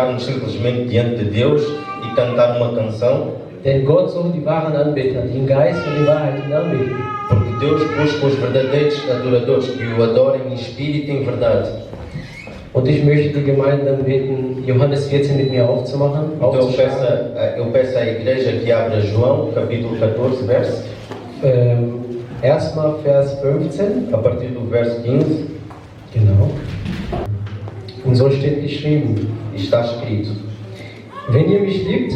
chegarmos simplesmente diante de Deus e cantar uma canção. Denn Gott sucht die wahren Anbeter, die in Geist und in Wahrheit ihn anbeten. Porque Deus busca os verdadeiros adoradores que o adorem em espírito e em verdade. Und ich möchte die Gemeinde dann bitten, Johannes 14 mit mir aufzumachen. Então eu peço à igreja que abra João, capítulo 14, verso. Erstmal Vers 15. A partir do verso 15. Genau. Und so steht geschrieben. Está escrito: Wenn ihr mich liebt,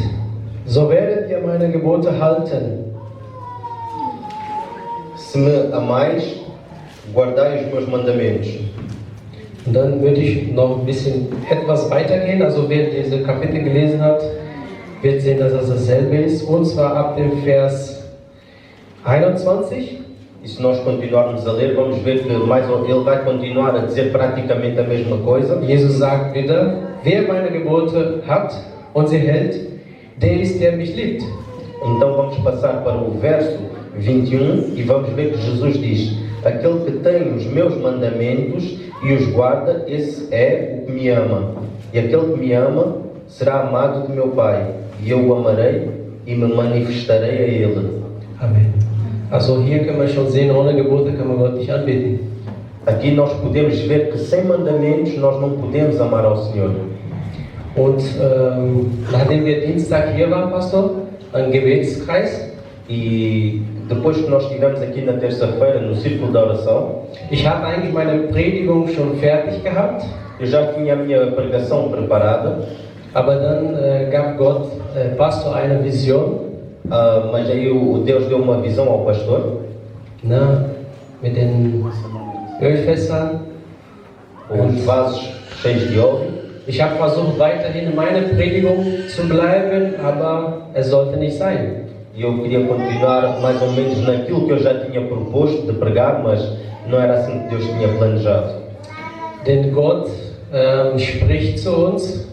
so werdet ihr meine Gebote halten. Se me amais, guardai os meus mandamentos. Und dann würde ich noch ein bisschen etwas weitergehen. Also wer diese Kapitel gelesen hat, wird sehen, dass das dasselbe ist. Und zwar ab dem Vers 21. E se nós continuarmos a ler, vamos ver que ele vai continuar a dizer praticamente a mesma coisa. Jesus sagt wieder, wer meine Gebote hat und sie hält, der ist, der mich liebt. Então vamos passar para o verso 21 e vamos ver que Jesus diz: aquele que tem os meus mandamentos e os guarda, esse é o que me ama. E aquele que me ama será amado de meu Pai, e eu o amarei e me manifestarei a ele. Amém. Also hier können wir schon sehen, ohne Gebote kann man Gott nicht anbeten. Aqui nós podemos ver que sem mandamentos nós não podemos amar ao Senhor. Und nachdem wir Dienstag hier waren, Pastor, ein Gebetskreis. E depois que nós estivemos aqui na terça-feira no círculo da oração, ich hatte eigentlich meine Predigung schon fertig gehabt. Eu já tinha a minha pregação preparada. Aber dann gab Gott Pastor eine Vision. Mas aí o Deus deu uma visão ao pastor. Mit den Ölfässern und vasos cheios de óleo. Ich habe versucht, weiterhin in meiner Predigung zu bleiben, aber es sollte nicht sein. E eu queria continuar mais ou menos naquilo que eu já tinha proposto de pregar, mas não era assim que Deus tinha planejado. Denn Gott spricht zu uns,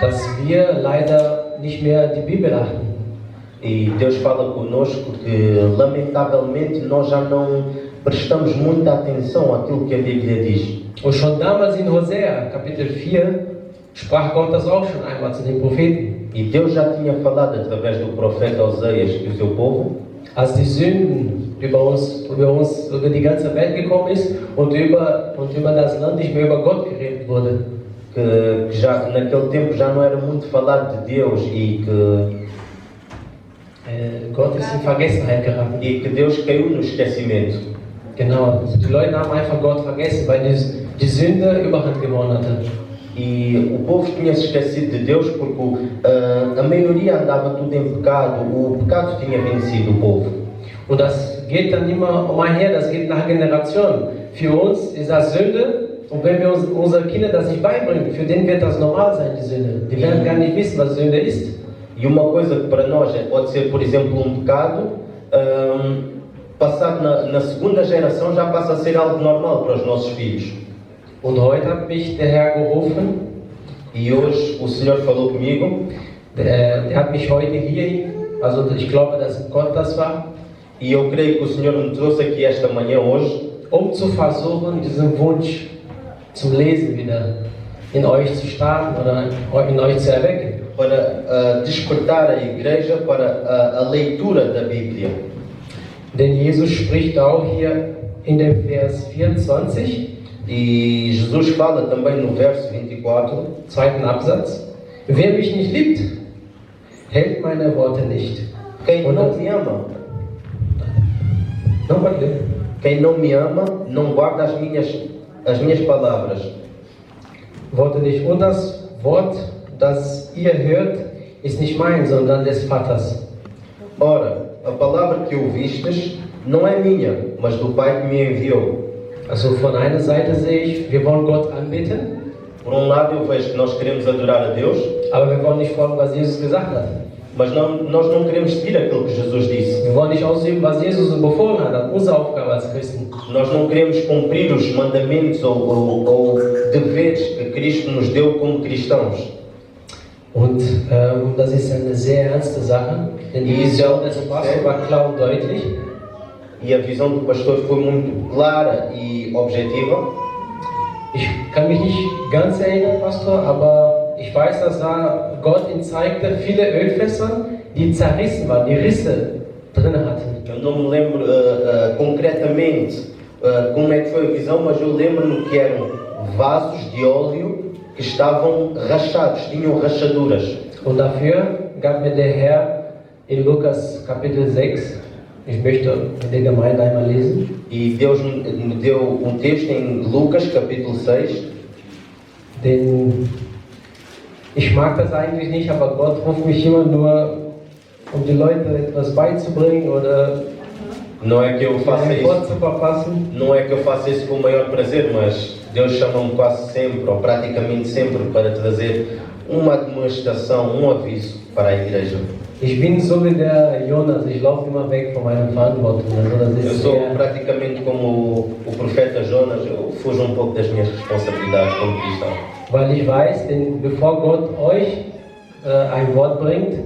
dass wir leider nicht mehr die Bibel achten. E Deus fala conosco que lamentavelmente nós já não prestamos muita atenção àquilo que a Bíblia diz. Und schon damals in Hosea, Kapitel 4, sprach Gott das auch schon einmal zu den Propheten. E Deus já tinha falado através do profeta Oséias que o seu povo, als die Sünden über die ganze Welt gekommen ist und über das Land nicht mehr über Gott geredet wurde. Que já naquele tempo já não era muito falado de Deus e que Gott ist in Vergessenheit geraten. E que Deus caiu no esquecimento. Genau, die Leute haben einfach Gott vergessen, weil die Sünde Überhand gewonnen hatte. E o povo tinha se esquecido de Deus porque a maioria andava tudo em pecado, o pecado tinha vencido o povo. Und das geht dann immer umher, das geht nach Generationen. Für uns ist das Sünde. Und wenn wir unsere Kinder das nicht beibringen, für den wird das normal sein, die Sünde. Die werden gar nicht wissen, was Sünde ist. E uma coisa que para nós pode ser, por exemplo, pecado, passado na segunda geração já passa a ser algo normal para os nossos filhos. Und heute hat mich der Herr gerufen. E hoje o Senhor falou comigo. Der hat mich heute hier, also ich glaube, dass Gott das war. E eu creio que o Senhor me trouxe aqui esta manhã hoje, zu versuchen, diesen Wunsch zum Lesen wieder in euch zu starten oder in euch zu erwecken. Para despertar a igreja para a leitura da Bíblia. Denn Jesus spricht auch hier in dem Vers 24. E Jesus fala também no verso 24, zweiten Absatz: Wer mich nicht liebt, hält meine Worte nicht. Quem não me ama, não pode ler. Quem não me ama, não guarda as minhas palavras. Worte nicht. Und das Wort, das ihr hört, ist nicht mein, sondern des Vaters. Ora, a palavra que ouvistes não é minha, mas do Pai que me enviou. Also von einer Seite sehe ich, wir wollen Gott anbeten. Por lado eu vejo que nós queremos adorar a Deus, aber wir wollen nicht folgen, was Jesus gesagt hat. Mas nós não queremos seguir aquilo que Jesus disse. Wir wollen nicht ausüben, was Jesus uns befohlen hat. Das ist unsere Aufgabe als Christen. Nós não queremos cumprir os mandamentos ou deveres que Cristo nos deu como cristãos. Und das ist eine sehr ernste Sache, denn die Vision des Pastors war klar und deutlich. E a visão do pastor foi muito clara e objetiva. Ich kann mich nicht ganz erinnern, Pastor, aber ich weiß, dass da Gott ihm zeigte viele Ölfässer, die zerrissen waren, die Risse drin hatten. Eu não me lembro concretamente como é que foi a visão, mas eu lembro-me que eram vasos de óleo que estavam rachados, tinham rachaduras. Und dafür gab mir der Herr in Lukas Kapitel 6, ich möchte in der Gemeinde einmal lesen. E Deus me deu um texto em Lucas capítulo 6. Den ich mag das eigentlich nicht, aber Gott ruft mich immer nur, um die Leute etwas beizubringen oder Não é que eu faça ein isso, Wort zu verpassen. não é que eu faça isso com o maior prazer, mas Deus chama-me quase sempre, ou praticamente sempre, para trazer uma demonstração, um aviso para a igreja. Ich bin so wie der Jonas, ich laufe immer weg von meiner Verantwortung. Also das Eu ist sou sehr, praticamente como o profeta Jonas, eu fujo um pouco das minhas responsabilidades como cristão. weil ich weiß, denn bevor Gott euch ein Wort bringt,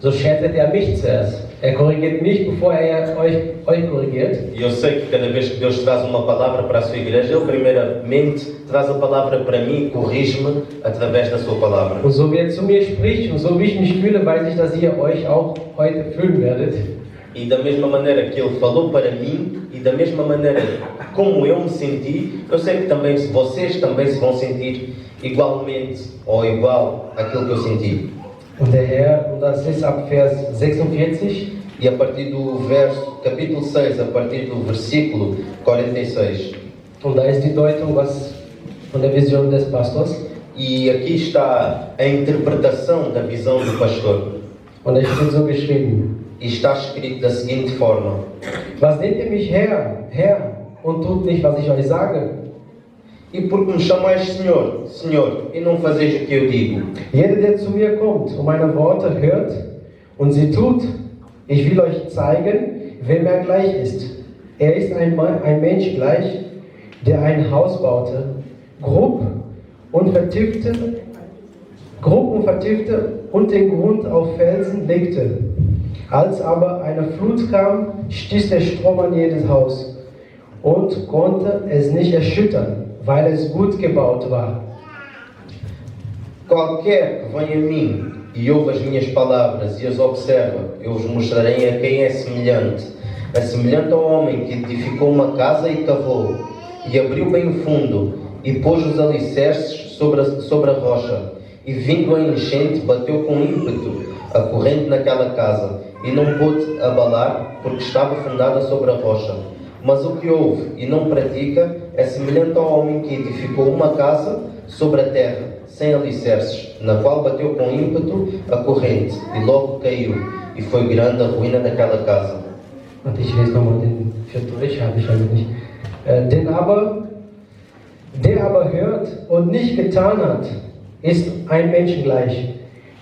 so scheltet er mich zuerst. Er korrigiert mich, bevor er euch korrigiert. E eu sei que cada vez que Deus traz uma palavra para a sua igreja, Ele primeiramente traz a palavra para mim e corrige-me através da sua palavra. Und so wie er zu mir spricht und so wie ich mich fühle, weiß ich, dass ihr euch auch heute fühlen werdet. E da mesma maneira que Ele falou para mim e da mesma maneira como eu me senti, eu sei que também vocês também se vão sentir igualmente ou igual àquilo que eu senti. Und der Herr, und das ist ab Vers 46, E a partir do verso, capítulo 6, a partir do versículo 46. und da ist die Deutung was von der Vision des Pastors. E aqui está a interpretação da visão do pastor. Und da steht so geschrieben: E está escrito da seguinte forma: Was nennt ihr mich Herr, Herr, und tut nicht, was ich euch sage? E porque me chamais Senhor, Senhor, e não fazeis o que eu digo? Jeder, der zu mir kommt und meine Worte hört und sie tut, ich will euch zeigen, wem er gleich ist. Er ist ein Mensch gleich, der ein Haus baute, grob und vertiefte und den Grund auf Felsen legte. Als aber eine Flut kam, stieß der Strom an jedes Haus und konnte es nicht erschüttern, weil es gut gebaut war. Qualquer que venha a mim e ouve as minhas palavras e as observa, eu vos mostrarei a quem é semelhante. É semelhante ao homem que edificou uma casa e cavou, e abriu bem fundo, e pôs os alicerces sobre a rocha. E vindo a enchente, bateu com ímpeto a corrente naquela casa, e não pôde abalar, porque estava fundada sobre a rocha. Mas o que ouve e não pratica é semelhante ao homem que edificou uma casa sobre a terra, sem alicerces, na qual bateu com ímpeto a corrente, e logo caiu, e foi grande a ruína daquela casa. Und ich lese nochmal den für Deutsch, habe ich also nicht. Der aber hört und nicht getan hat, ist ein Menschen gleich,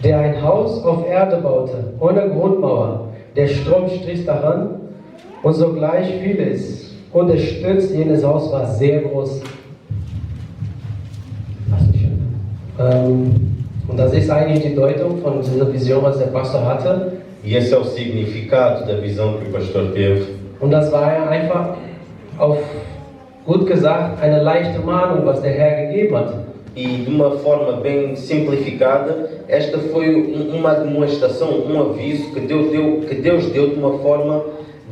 der ein Haus auf Erde baute, ohne Grundmauer. Der Strom stieß daran und sogleich fiel es. Und der Sturz jenes Haus war sehr groß. Und das ist eigentlich die Deutung von dieser Vision, was der Pastor hatte. E esse é o significado da visão que o pastor teve. Und das war einfach auf gut gesagt eine leichte Mahnung, was der Herr gegeben hat. E de uma forma bem simplificada, esta foi uma demonstração, um aviso que Deus deu de uma forma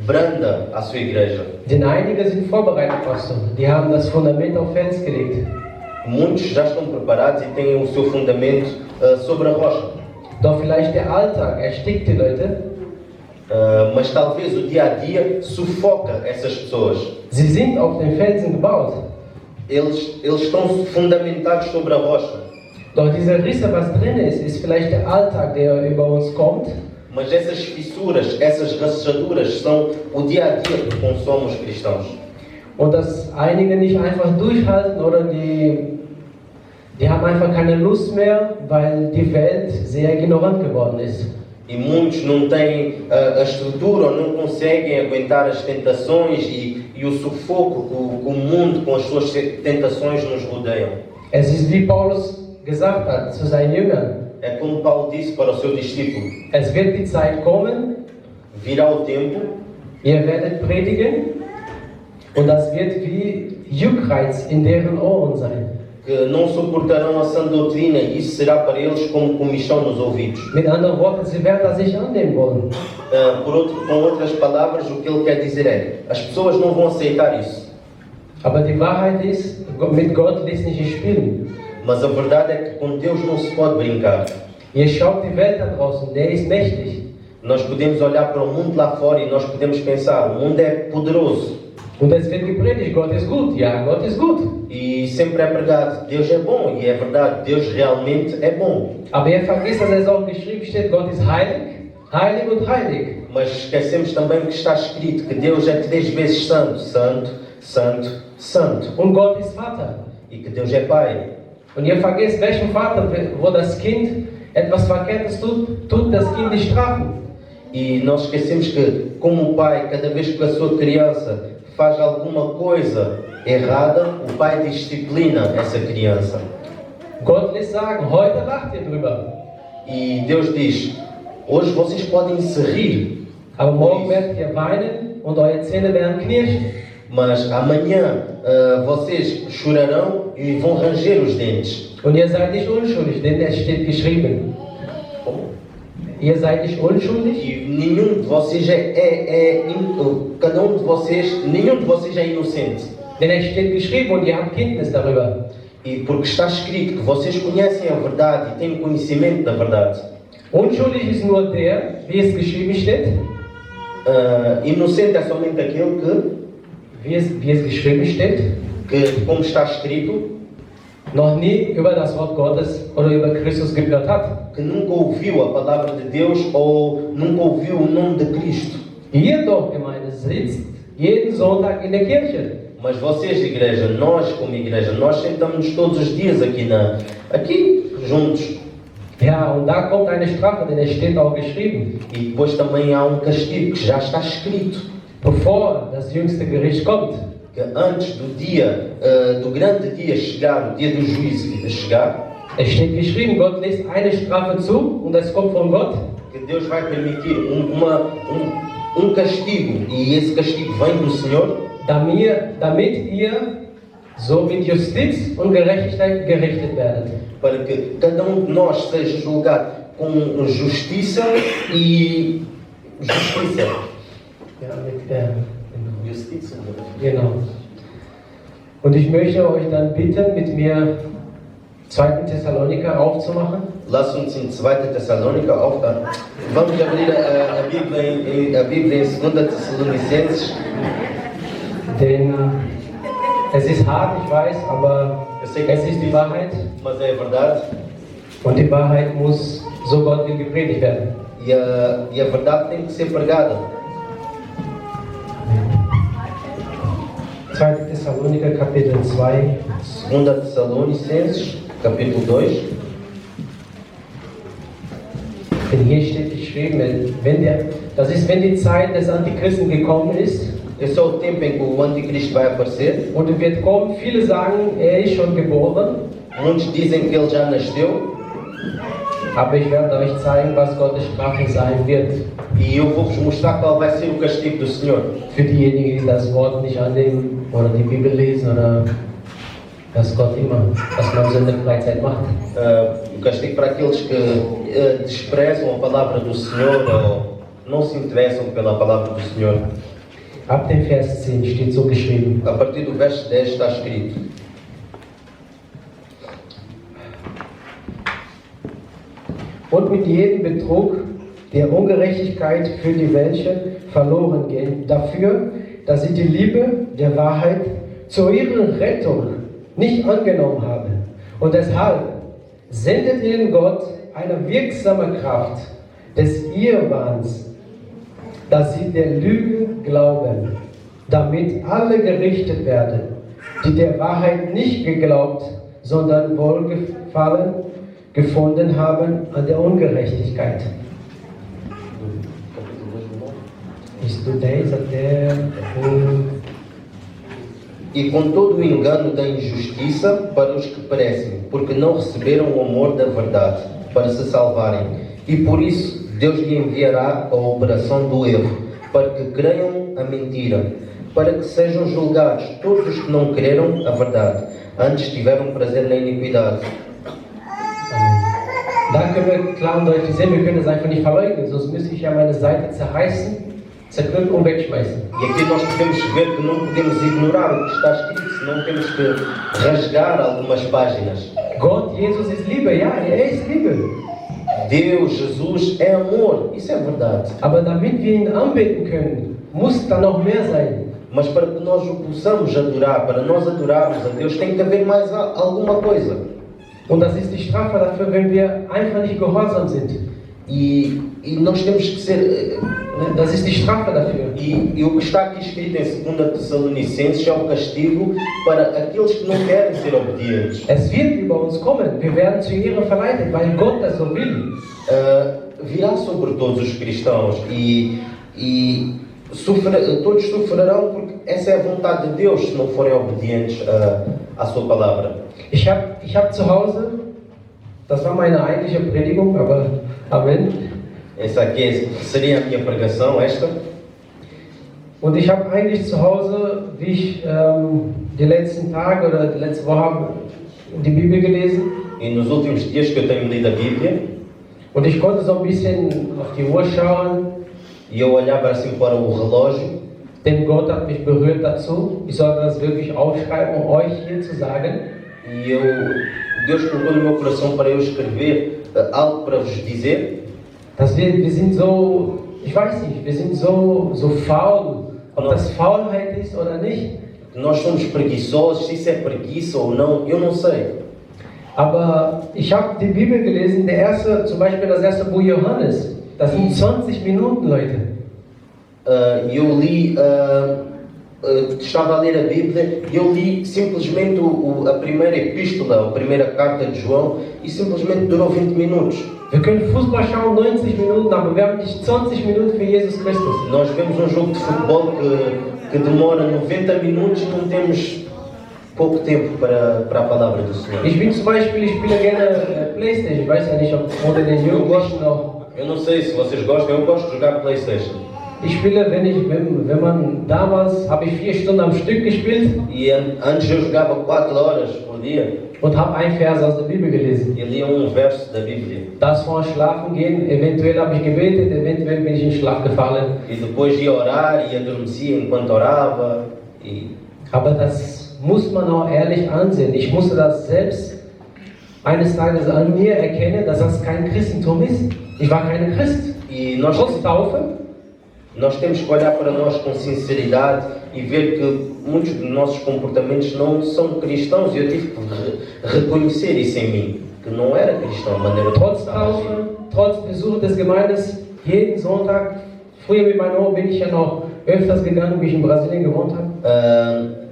branda à sua igreja. Denn einige sind vorbereitet, Pastor. Die haben das Fundament auf Fels gelegt. Muitos já estão preparados e têm o seu fundamento sobre a rocha. Doch vielleicht der Alltag erstickt die Leute. Mas talvez o dia a dia sufoca essas pessoas. Sie sind auf den Felsen gebaut. Eles estão fundamentados sobre a rocha. Doch diese Risse, was drin ist vielleicht der Alltag, der über uns kommt. Mas essas fissuras, essas rachaduras são o dia a dia que consome os cristãos. Und dass einige nicht einfach durchhalten oder die haben einfach keine Lust mehr, weil die Welt sehr ignorant geworden ist. E muitos não têm a estrutura ou não conseguem aguentar as tentações e o sufoco que o mundo com as suas tentações nos rodeiam. Es ist wie Paulus gesagt hat zu seinen Jüngern. É como Paulo disse para o seu discípulo: Es wird die Zeit kommen, virá o tempo, ihr werdet predigen und das wird wie Juckreiz in deren Ohren sein. que não suportarão a sã doutrina, e isso será para eles como comichão nos ouvidos. Mit anderen Worten, sie werden das nicht annehmen wollen. Com outras palavras, o que ele quer dizer é, as pessoas não vão aceitar isso. Aber die Wahrheit ist, mit Gott lässt nicht spielen. Mas a verdade é que com Deus não se pode brincar. Ihr schaut die Welt da draußen, der ist mächtig. Nós podemos olhar para o mundo lá fora e nós podemos pensar, o mundo é poderoso. Und es wird gepredigt, Gott ist gut. Ja, Gott ist gut. E sempre é pregado, Deus é bom, e é verdade, Deus realmente é bom. Aber ihr vergisst, dass es auch geschrieben steht, Gott ist heilig, heilig und heilig. Mas esquecemos também que está escrito que Deus é 3 vezes santo, santo, santo, santo. Und Gott ist Vater. E que Deus é Pai. Und ihr vergesst, welchen Vater, wo das Kind etwas Verkehrtes tut das Kind nicht strafen. E nós esquecemos que, como o pai, cada vez que a sua criança faz alguma coisa errada, o pai disciplina essa criança. Gott lässt sagen, heute lacht ihr drüber. E Deus diz, hoje vocês podem se rir. Aber morgen werdet ihr weinen und eure Zähne werden knirschen. Mas amanhã vocês chorarão e vão ranger os dentes. Und ihr seid nicht unschuldig, denn es steht geschrieben. Ihr seid nicht unschuldig? E nenhum de vocês nenhum de vocês é inocente. Denn es steht geschrieben und ihr habt Kenntnis darüber. E porque está escrito que vocês conhecem a verdade e têm conhecimento da verdade. Unschuldig ist nur der, wie es geschrieben steht. Inocente é somente aquele wie es geschrieben steht. Que, como está escrito, noch nie über das Wort Gottes oder über Christus gehört hat. Que nunca ouviu a palavra de Deus ou nunca ouviu o nome de Cristo. Ihr doch, Gemeinde, sitzt jeden Sonntag in der Kirche. Mas vocês, igreja, nós como igreja, nós sentamos todos os dias aqui juntos. Ja, und da kommt eine Strafe, denn es steht auch geschrieben. E depois também há castigo que já está escrito. Bevor das jüngste Gericht kommt. Que antes do grande dia chegar, o dia do juízo chegar, es steht geschrieben, Gott lässt eine Strafe zu und es kommt von Gott. Que Deus vai permitir castigo e esse castigo vem do Senhor. Damit ihr so mit Justiz und Gerechtigkeit gerichtet werdet. Para que cada de nós seja julgado com justiça e justiça. Ja, mit Justiz. Genau. Und ich möchte euch dann bitten, mit mir 2. Thessaloniker aufzumachen. Lass uns in 2. Thessaloniker aufhören. Vamos abrir a Bíblia em 2. Tessalonicenses. Denn es ist hart, ich weiß, aber es ist die Wahrheit. Mas é verdade. Und die Wahrheit muss, so Gott will, gepredigt werden. E a verdade tem que ser pregada. 2. Thessaloniker, Kapitel 2. 2. Tessalonicenses, Capítulo 2. Denn hier steht geschrieben, wenn die Zeit des Antichristen gekommen ist. Esse é o tempo em que o anticristo vai aparecer. Und wird kommen, viele sagen, ist schon geboren. Muitos dizem que ele já nasceu. Aber ich werde euch zeigen, was Gottes Strafe sein wird. E eu vou-vos mostrar qual vai ser o castigo do Senhor. Für diejenigen, die das Wort nicht annehmen oder die Bibel lesen oder das Gott immer, was man so in der Freizeit macht. O castigo para aqueles que desprezam a palavra do Senhor ou não se interessam pela palavra do Senhor. Ab dem Vers 10 steht so geschrieben. A partir do verso 10 está escrito. Und mit jedem Betrug der Ungerechtigkeit für die welche verloren gehen, dafür, dass sie die Liebe der Wahrheit zu ihrer Rettung nicht angenommen haben. Und deshalb sendet ihnen Gott eine wirksame Kraft des Irrwahns, dass sie der Lüge glauben, damit alle gerichtet werden, die der Wahrheit nicht geglaubt, sondern Wohlgefallen gefunden haben an der Ungerechtigkeit. Estudei até E com todo o engano da injustiça para os que perecem, porque não receberam o amor da verdade para se salvarem. E por isso Deus lhe enviará a operação do erro, para que creiam a mentira, para que sejam julgados todos os que não creram a verdade, antes tiveram prazer na iniquidade. Da können wir klar und deutlich sehen, wir können es einfach nicht verleugnen, sonst müsste ich ja meine Seite zerreißen, zerknüllen und wegschmeißen. E aqui nós podemos ver que não podemos ignorar o que está escrito, senão temos que rasgar algumas páginas. Gott, Jesus ist Liebe, ja, ist Liebe. Deus, Jesus é amor, isso é verdade. Aber damit wir ihn anbeten können, muss da noch mehr sein. Mas para que nós o possamos adorar, para nós adorarmos a Deus, tem que haver mais alguma coisa. Und das ist die Strafe dafür, wenn wir einfach nicht gehorsam sind. E nós temos que ser... Das ist die Strafe dafür. E o que está aqui escrito em 2 Tessalonicenses é o castigo para aqueles que não querem ser obedientes. Es wird über uns kommen. Wir werden zu Ehre verleitet, weil Gott das so will. Virá sobre todos os cristãos e todos sofrerão porque essa é a vontade de Deus se não forem obedientes à sua palavra. Ich hab zu Hause, das war meine eigentliche Predigung, aber Amen. Essa aqui seria a minha pregação, esta. Und ich habe eigentlich zu Hause, wie ich die letzten Tage oder die letzte Woche habe, die Bibel gelesen. E nos últimos dias que eu tenho lido a Bíblia. Und ich konnte so ein bisschen auf die Uhr schauen. E eu olhava assim para o relógio. Denn Gott hat mich berührt dazu. Ich sollte das wirklich aufschreiben, um euch hier zu sagen. E Deus colocou no meu coração para eu escrever algo para vos dizer. Dass wir sind so, ich weiß nicht, wir sind so faul, ob das Faulheit ist oder nicht. Nós somos preguiçosos, se isso é preguiça ou não, eu não sei. Aber ich habe die Bibel gelesen, zum Beispiel das erste Buch Johannes, das sind 20 Minuten, Leute. Eu li, estava a ler a Bíblia e eu li simplesmente a primeira epístola, a primeira carta de João e simplesmente durou 20 minutos. Wir können Fußball schauen 90 Minuten, aber wir haben nicht 20 Minuten für Jesus Christus. Nós vemos um jogo de futebol que demora 90 minutos e não temos pouco tempo para a palavra do Senhor. Ich spiele gerne Playstation, ich weiß ja nicht, ob unter den Jugendlichen noch. Eu não sei se vocês gostam, eu gosto de jogar Playstation. Ich spiele, wenn man damals, habe ich 4 Stunden am Stück gespielt. E antes eu jogava 4 horas por dia. Und habe einen Vers aus der Bibel gelesen. E lia verso da Bíblia. Das vor Schlafen gehen, eventuell habe ich gebetet, eventuell bin ich in Schlaf gefallen. E depois ia orar e adormecia enquanto orava. Aber das muss man auch ehrlich ansehen. Ich musste das selbst eines Tages an mir erkennen, dass das kein Christentum ist. Ich war kein Christ. E trotz Taufe, nós temos que olhar para nós com sinceridade e ver que muitos dos nossos comportamentos não são cristãos. E eu tive que reconhecer isso em mim, que não era cristão de maneira trotz Taufe, trotz Besuch des Gemeindes, jeden Sonntag, früher mit meiner Oma bin ich ja noch öfters gegangen, wie ich in Brasilien gewohnt habe.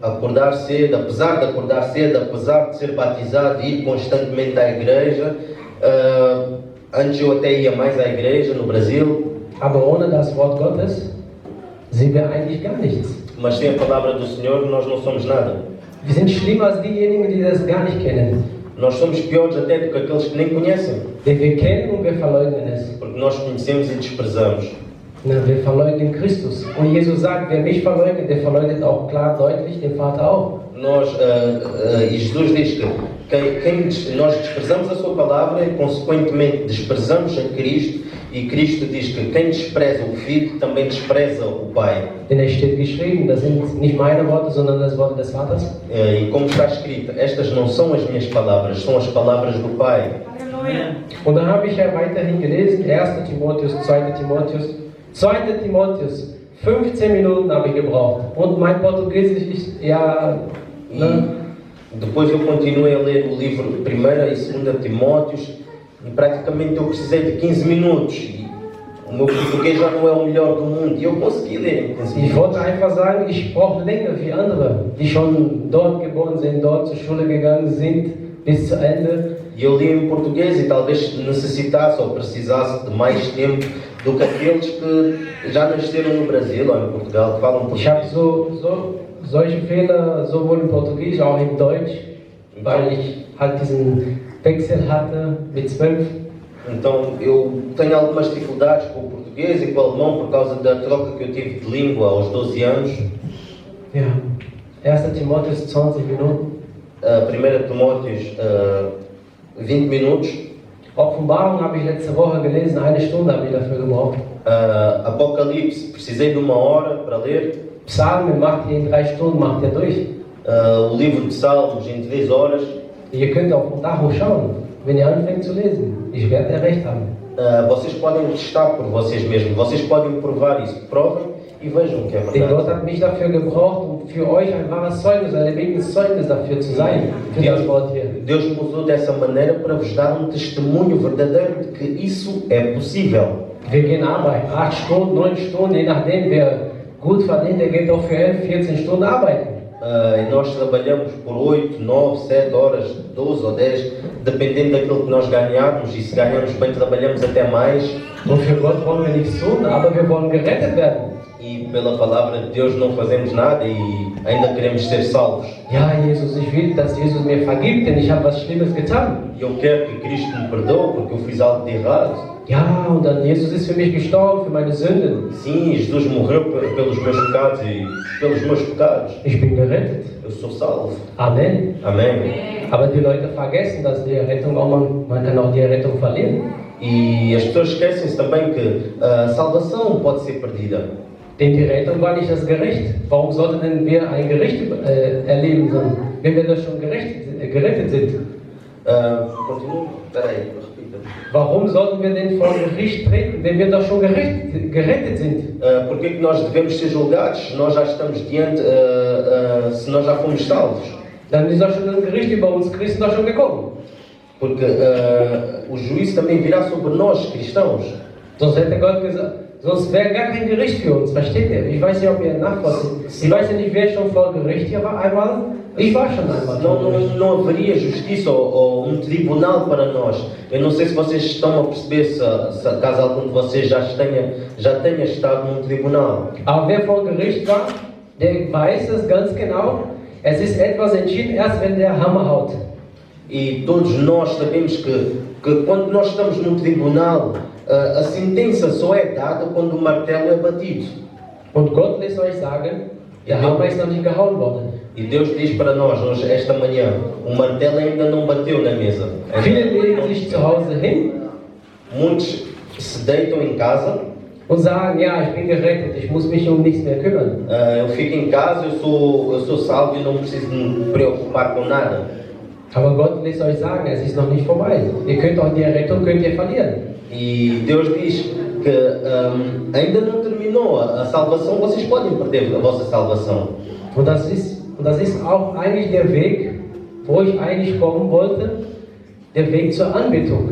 Acordar cedo, apesar de acordar cedo, apesar de ser batizado e ir constantemente à igreja, antes eu até ia mais à igreja no Brasil. Aber ohne das Wort Gottes sind wir eigentlich gar nichts. Mas sem a palavra do Senhor nós não somos nada. Wir sind schlimmer als diejenigen, die das gar nicht kennen. Nós somos piores até do que aqueles que nem conhecem. Denn wir kennen und wir verleugnen es. Porque nós conhecemos e desprezamos. Wir verleugnen Christus. Und Jesus sagt, wer mich verleugnet, der verleugnet auch klar, deutlich den Vater auch. E Jesus diz que nós desprezamos a sua palavra e consequentemente desprezamos a Cristo. E Cristo diz que quem despreza o Filho também despreza o Pai. Denn es steht geschrieben, das sind nicht meine Worte, sondern das Wort des Vaters. E como está escrito, estas não são as minhas palavras, são as palavras do Pai. Und dann habe ich ja weiterhin gelesen, 1. Timotheus, 2. Timotheus. 2. Timotheus, 15 Minuten habe ich gebraucht. Und mein Portugiesisch ist ja... Depois eu continuei a ler o livro 1. e 2. Timóteos. E praticamente eu precisei de 15 minutos. E o meu português já não é o melhor do mundo. E eu consegui ler em 15 minutos. Ich wollte einfach sagen, ich brauche länger wie andere, die schon dort geboren sind, dort zur Schule gegangen sind, bis zu Ende. E eu li em português e talvez necessitasse ou precisasse de mais tempo do que aqueles que já nasceram no Brasil ou em Portugal, que falam português. Ich habe solche Fehler sowohl in Portugiesisch auch in Deutsch, weil ich halt diesen Wechsel hatte mit 12. Então eu tenho algumas dificuldades com o português e com o alemão por causa da troca que eu tive de língua aos 12 anos. Ja, 1. Timotheus 20 Minuten. 1 Timóteos 20 minutos. Offenbarung habe ich letzte Woche gelesen, 1 Stunde habe ich dafür gebraucht. Apocalipse, precisei de 1 hora para ler. Psalmen macht ihr in 3 Stunden, macht ihr durch. O livro de Salmos em 3 horas. Ihr könnt auf dem Tacho schauen, wenn ihr anfängt zu lesen. Ich werde recht haben. Vocês podem testar por vocês mesmos, vocês podem provar isso. Provem e vejam o que é Denn verdade. Gott hat mich dafür gebraucht, um für euch ein wahres Zeugnis, ein lebendiges Zeugnis dafür zu sein, für das Wort hier. Deus me usou dessa maneira para vos dar um testemunho verdadeiro de que isso é possível. Wir gehen arbeiten, 8 Stunden, 9 Stunden, je nachdem, wer gut verdient, der geht auch für 11, 14 Stunden arbeiten. E nós trabalhamos por 8, 9, 7 horas, 12 ou 10, dependendo daquilo que nós ganharmos, e se ganharmos bem, trabalhamos até mais. Und für Gott wollen wir nichts tun, aber wir wollen gerettet werden. E pela palavra de Deus não fazemos nada e ainda queremos ser salvos. Ja, Jesus, ich will, dass Jesus mir vergibt, denn ich habe was Schlimmes getan. E eu quero que Cristo me perdoe porque eu fiz algo de errado. Ja, und dann Jesus ist für mich gestorben, für meine Sünden. Sim, Jesus morreu pelos meus pecados e pelos meus pecados. Ich bin gerettet. Eu sou salvo. Amen. Amém. Aber die Leute vergessen, dass die Rettung auch man kann auch die Rettung verlieren. E as pessoas esquecem-se também que a salvação pode ser perdida. Denn die Rettung war nicht das Gericht. Warum sollten denn wir ein Gericht erleben, wenn wir da schon gerettet sind? Continua? Espera aí, repita. Warum sollten wir denn vor Gericht treten, wenn wir doch schon gerettet sind? Por que nós devemos ser julgados se nós já estamos diante, se nós já fomos salvos? Dann ist doch schon ein Gericht über uns Christen doch schon gekommen. Porque o juízo também virá sobre nós, cristãos. Sonst hätte Gott gesagt, sonst wäre gar kein Gericht für uns, versteht ihr? Ich weiß nicht, ob ihr nachvollzieht. Ich weiß ja nicht, wer schon vor Gericht hier war einmal. Ich war schon einmal. Não haveria justiça ou um tribunal para nós. Eu não sei se vocês estão a perceber se caso algum de vocês já tenha estado num tribunal. Aber wer vor Gericht war, der weiß es ganz genau. Es ist etwas entschieden, erst wenn der Hammer haut. E todos nós sabemos que quando nós estamos num tribunal, a sentença só é dada quando o martelo é batido. Und Gott lässt euch sagen, der Hammer ist noch nicht gehauen worden. E Deus diz para nós hoje, esta manhã, o martelo ainda não bateu na mesa. Viele legen sich zu Hause hin Muitos se deitam em casa. und sagen, ja, ich bin gerettet, ich muss mich um nichts mehr kümmern. Eu fico em casa, eu sou salvo e não preciso me preocupar com nada. Aber Gott lässt euch sagen, es ist noch nicht vorbei. Ihr könnt auch die Rettung verlieren. E Deus diz que ainda não terminou a salvação, vocês podem perder a vossa salvação. Und das ist auch eigentlich der Weg, wo ich eigentlich kommen wollte, der Weg zur Anbetung.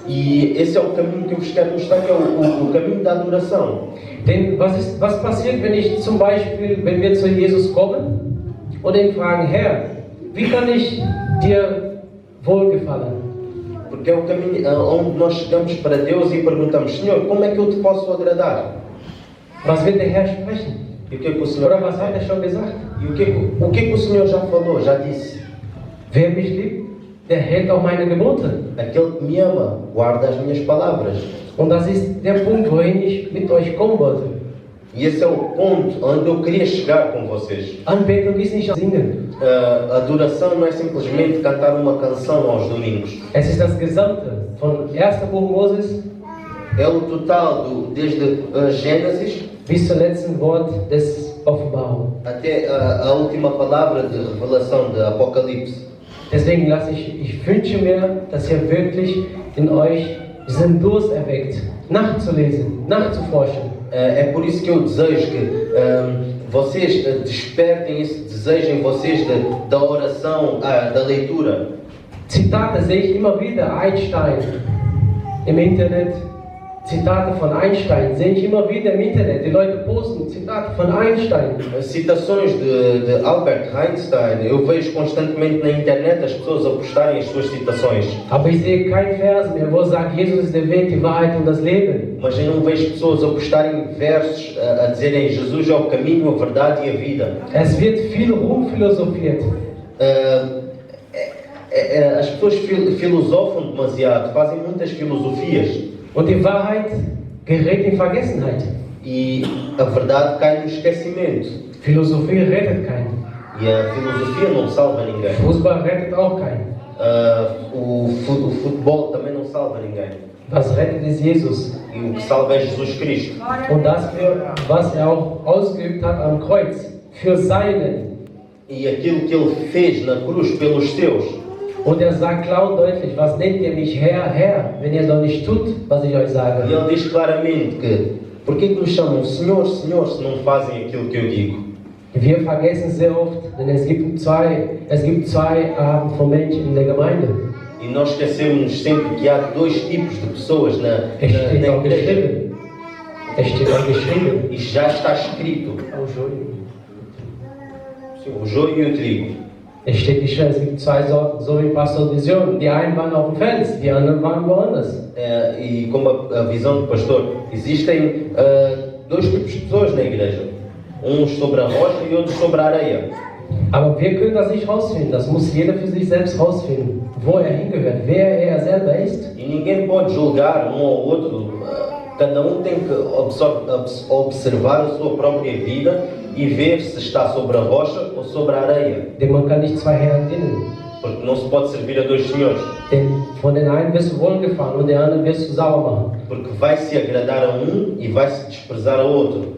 E esse é o caminho que eu vos quero mostrar, que é o caminho da adoração. Denn was passiert, wenn ich zum Beispiel, wenn wir zu Jesus kommen und ihn fragen, Herr, wie kann ich dir wohlgefallen? Porque é o caminho onde nós chegamos para Deus e perguntamos, Senhor, como é que eu te posso agradar? Was wird der Herr sprechen? E o que é que o Senhor Oder was hat er schon gesagt? E o que é que o Senhor já falou, já disse? Wer mich liebt, der hält auch meine Gebote. Aquele que me ama, guarda as minhas palavras. Und das ist der Punkt, wohin ich mit euch kommen wollte. E esse é o ponto onde eu queria chegar com vocês. Anbetung ist nicht singen. Adoração não é simplesmente cantar uma canção aos domingos. Es ist das Gesamte, von 1. Buch Moses É o total desde Gênesis bis zum letzten Wort des Offenbarung. até a última palavra de revelação de Apocalipse. Deswegen ich wünsche mir, dass ihr wirklich in euch diesen Durst erweckt, nachzulesen, nachzuforschen. É por isso que eu desejo que vocês despertem esse desejo em vocês da oração, da leitura. Zitate sehe ich immer wieder, Einstein im Internet. Zitate von Einstein sehe ich immer wieder im Internet. Die Leute posten Zitate von Einstein. Citações de Albert Einstein, eu vejo constantemente na internet as pessoas a postarem as suas citações. Aber ich sehe keinen Vers mehr, wo sagt, Jesus ist der Weg, die Wahrheit und das Leben. Mas eu não vejo pessoas a postarem versos a dizerem Jesus é o caminho, a verdade e a vida. Es wird viel rumphilosophiert. As pessoas filosofam demasiado, fazem muitas filosofias. Und die Wahrheit gerät in Vergessenheit. E a verdade cai no esquecimento. Philosophie rettet keinen. E a filosofia não salva ninguém. Fußball rettet auch keinen. O futebol também não salva ninguém. Was rettet ist Jesus. E o que salva é Jesus Cristo. Und das, was auch ausgeübt hat am Kreuz, für seinen. E aquilo que ele fez na cruz pelos seus. Und sagt klar und deutlich, was nennt ihr mich Herr, Herr, wenn ihr doch nicht tut, was ich euch sage. E ele diz claramente que, por que nos chamam Senhor, Senhor, se não fazem aquilo que eu digo? Wir vergessen sehr oft, denn es gibt zwei Arten von Menschen in der Gemeinde. E nós esquecemos sempre que há dois tipos de pessoas na igreja. Es steht auch geschrieben. E já está escrito. O joio e o trigo. Es steht geschrieben, es gibt zwei Sorten, so wie Pastor Vision. Die einen waren auf dem Fels, die anderen waren woanders. E como a visão do pastor, existem dois tipos de pessoas na igreja. Uns sobre a rocha e outros sobre a areia. Aber wir können das nicht rausfinden. Das muss jeder für sich selbst rausfinden, wo er hingehört, wer er selber ist. E ninguém pode julgar um ao outro. Cada tem que observar a sua própria vida e ver se está sobre a rocha ou sobre a areia. Denn man kann nicht zwei Herren dienen. Porque não se pode servir a dois senhores. Denn von den einen wirst du wohlgefallen und den anderen wirst du sauer machen. Porque vai se agradar a e vai se desprezar a outro.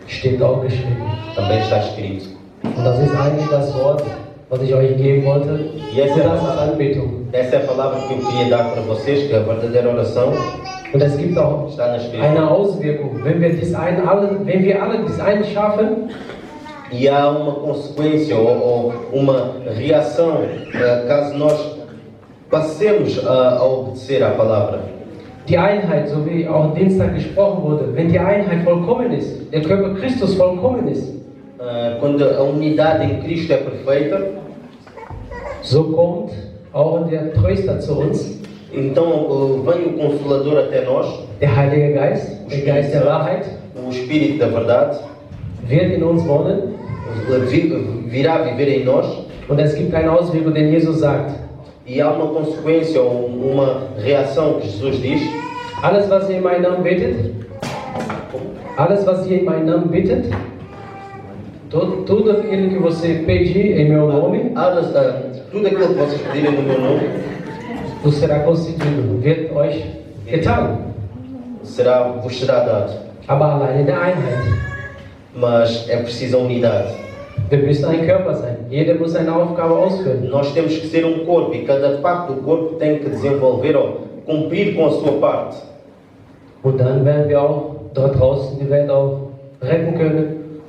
Steht auch geschrieben. Também está escrito. Und das ist eigentlich das Wort, was ich euch geben wollte. E essa das ist Anbetung. Essa é a palavra que eu queria dar para vocês, que é a verdadeira oração. Und es gibt auch eine Auswirkung, wenn wir alle das eine schaffen. E há uma consequência ou uma reação caso nós passemos a obedecer à palavra. Die Einheit, so wie auch Dienstag gesprochen wurde, wenn die Einheit vollkommen ist, der Körper Christus vollkommen ist, quando a unidade em Cristo é perfeita, so kommt auch der Tröster zu uns. Então vem o Consolador até nós, der Heilige Geist, der Geist der Wahrheit, o Espírito da Verdade, wird in uns wohnen, virá viver em nós. Und es gibt eine Auswirkung, denn Jesus sagt. E há uma consequência ou uma reação que Jesus diz. Alles, was ihr in meinem Namen bittet, tudo aquilo que você pedir em meu nome, tudo aquilo que vocês pedirem no meu nome, vos será concedido, wird euch getan. Vos será dado. Aber alleine in der Einheit. Mas é preciso a unidade. Wir müssen ein Körper sein. Jeder muss eine Aufgabe ausführen. Nós temos que ser um corpo e cada parte do corpo tem que desenvolver ou cumprir com a sua parte. Und dann werden wir auch dort draußen die Welt auch retten können,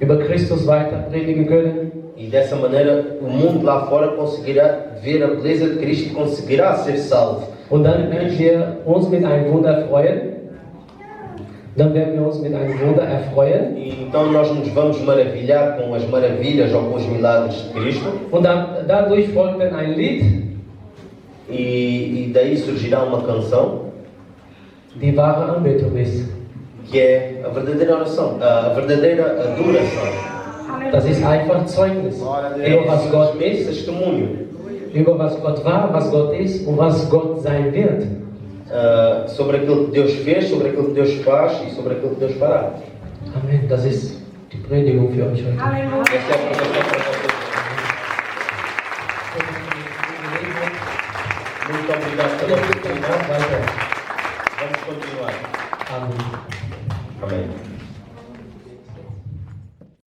über Christus weiter predigen können. E dessa maneira o mundo lá fora conseguirá ver a beleza de Cristo e conseguirá ser salvo. Und dann werden wir uns mit einem Wunder freuen. E então nós nos vamos maravilhar com as maravilhas ou com os milagres de Cristo. Und dadurch folgt dann ein Lied. E daí surgirá uma canção. Die wahre Anbetung ist. Que é a verdadeira oração, a verdadeira adoração. Das ist einfach Zeugnis über was Gott ist, testemunho, über was Gott war, was Gott ist und was Gott sein wird. Sobre aquilo que Deus fez, sobre aquilo que Deus faz e sobre aquilo que Deus fará. Amen. Das ist die Predigung für euch heute. Essa é a pregação para vocês. Muito obrigado pela oportunidade. Vamos continuar. Amém. Amém.